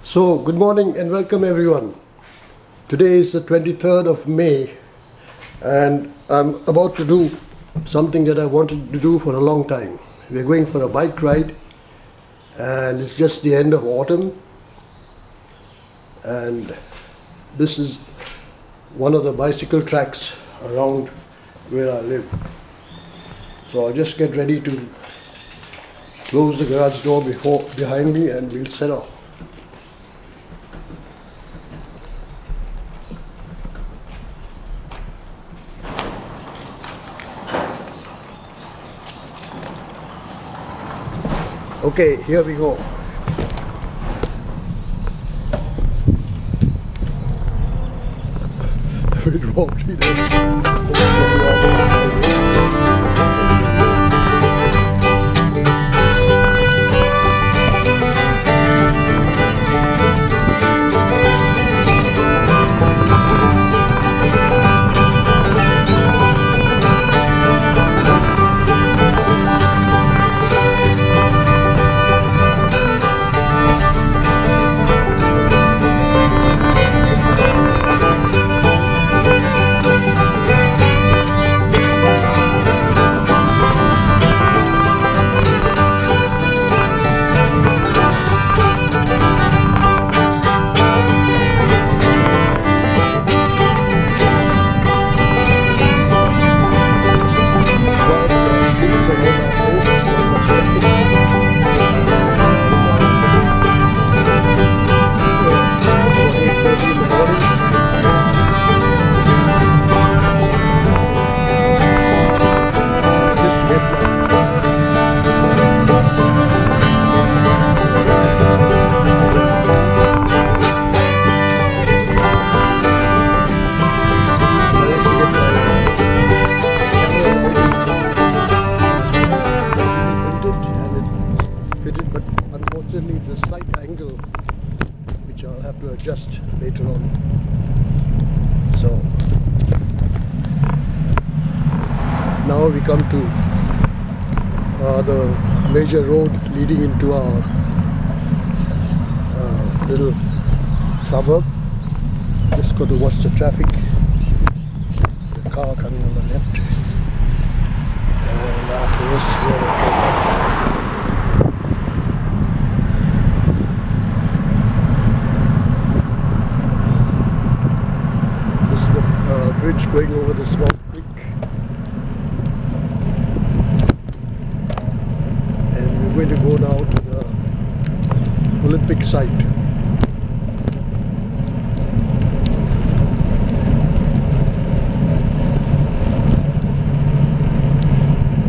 So, good morning and welcome everyone. Today is the 23rd of May, and I'm about to do something that I wanted to do for a long time. We're going for a bike ride, and it's just the end of autumn, and this is one of the bicycle tracks around where I live. So I'll just get ready to close the garage door behind me and we'll set off. Okay, here we go. It won't be there. But unfortunately it's a slight angle which I'll have to adjust later on. So now we come to the major road leading into our little suburb. Just got to watch the traffic. The car coming on the left, and after this we're okay. Bridge going over the small creek, and we're going to go now to the Olympic site.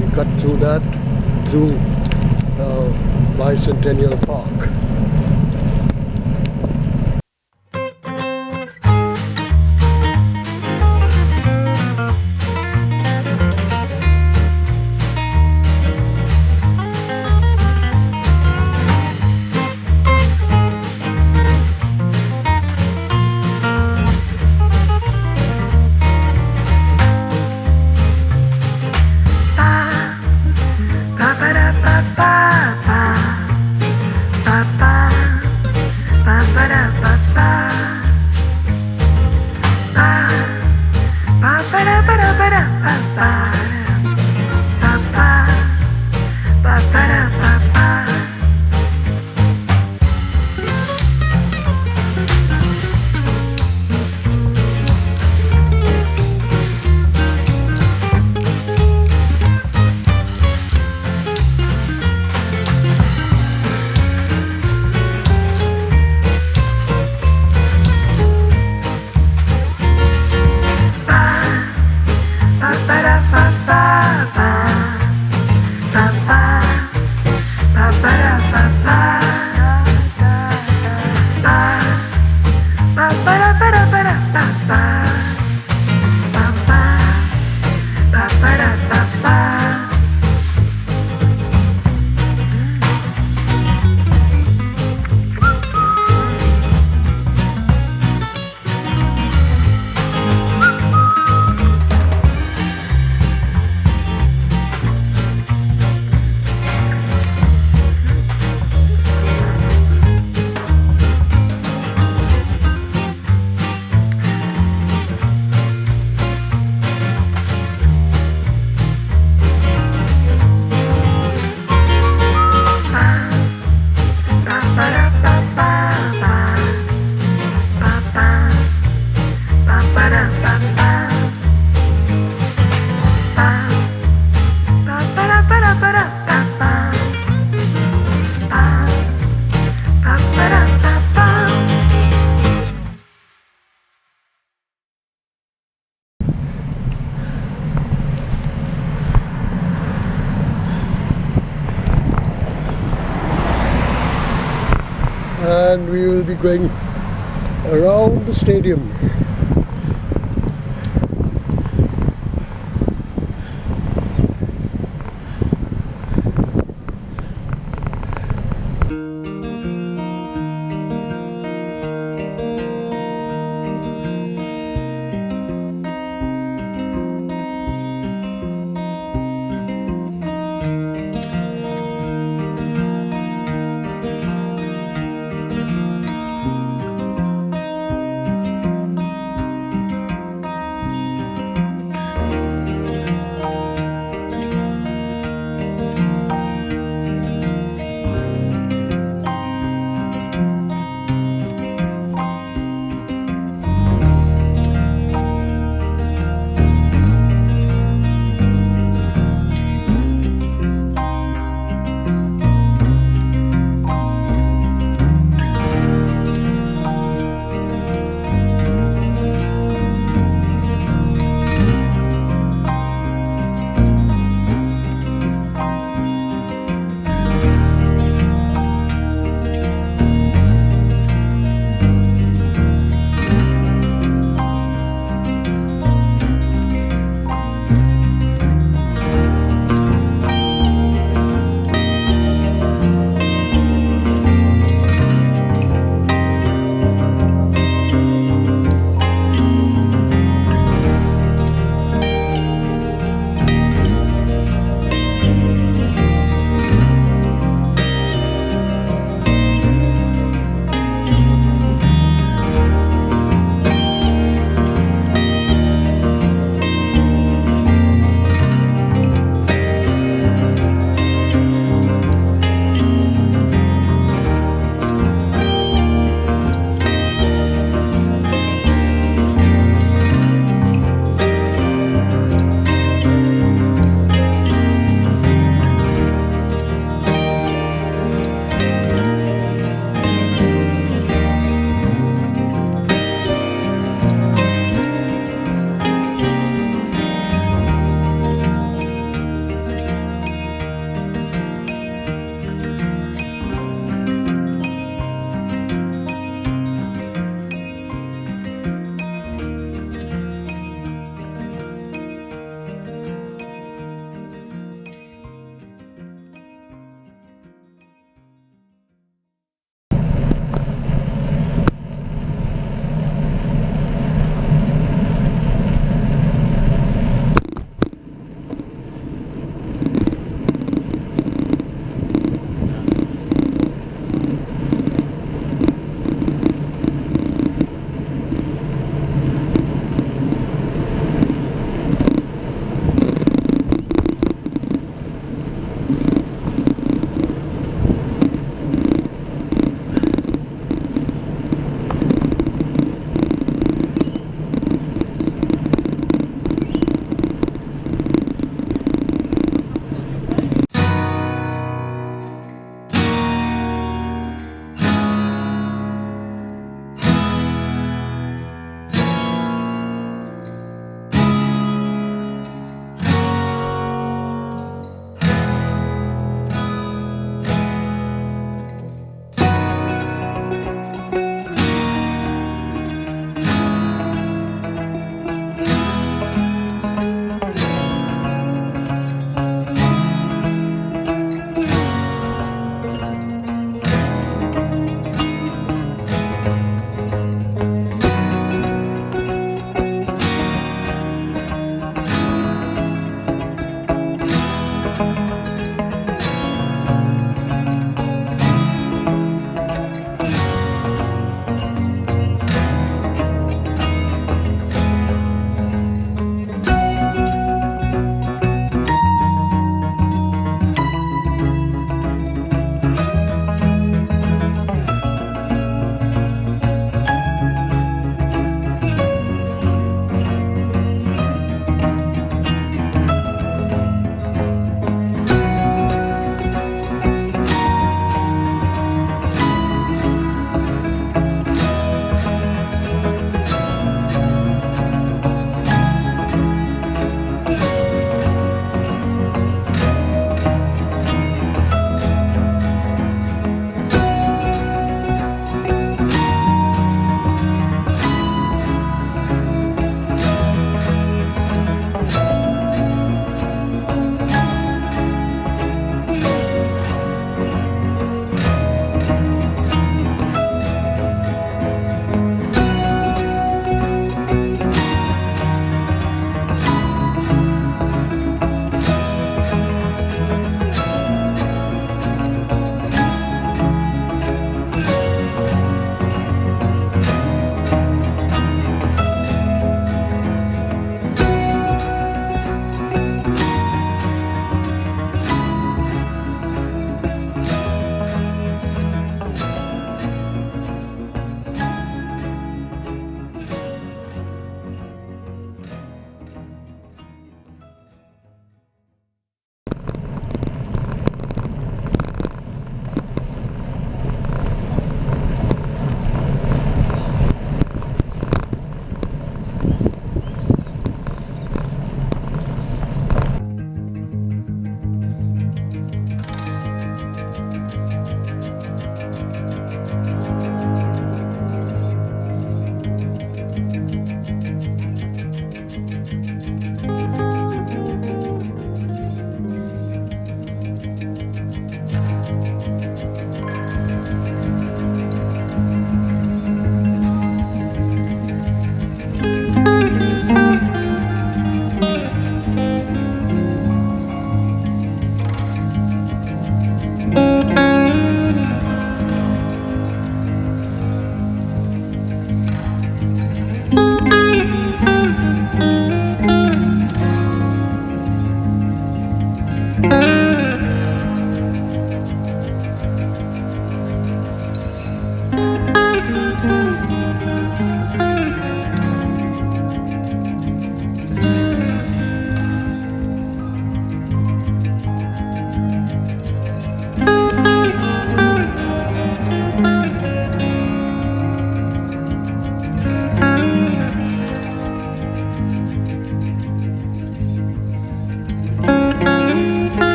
We cut through that, through Bicentennial Park. Ba ba da ba ba ba ba ba. and we will be going around the stadium.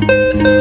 Bye.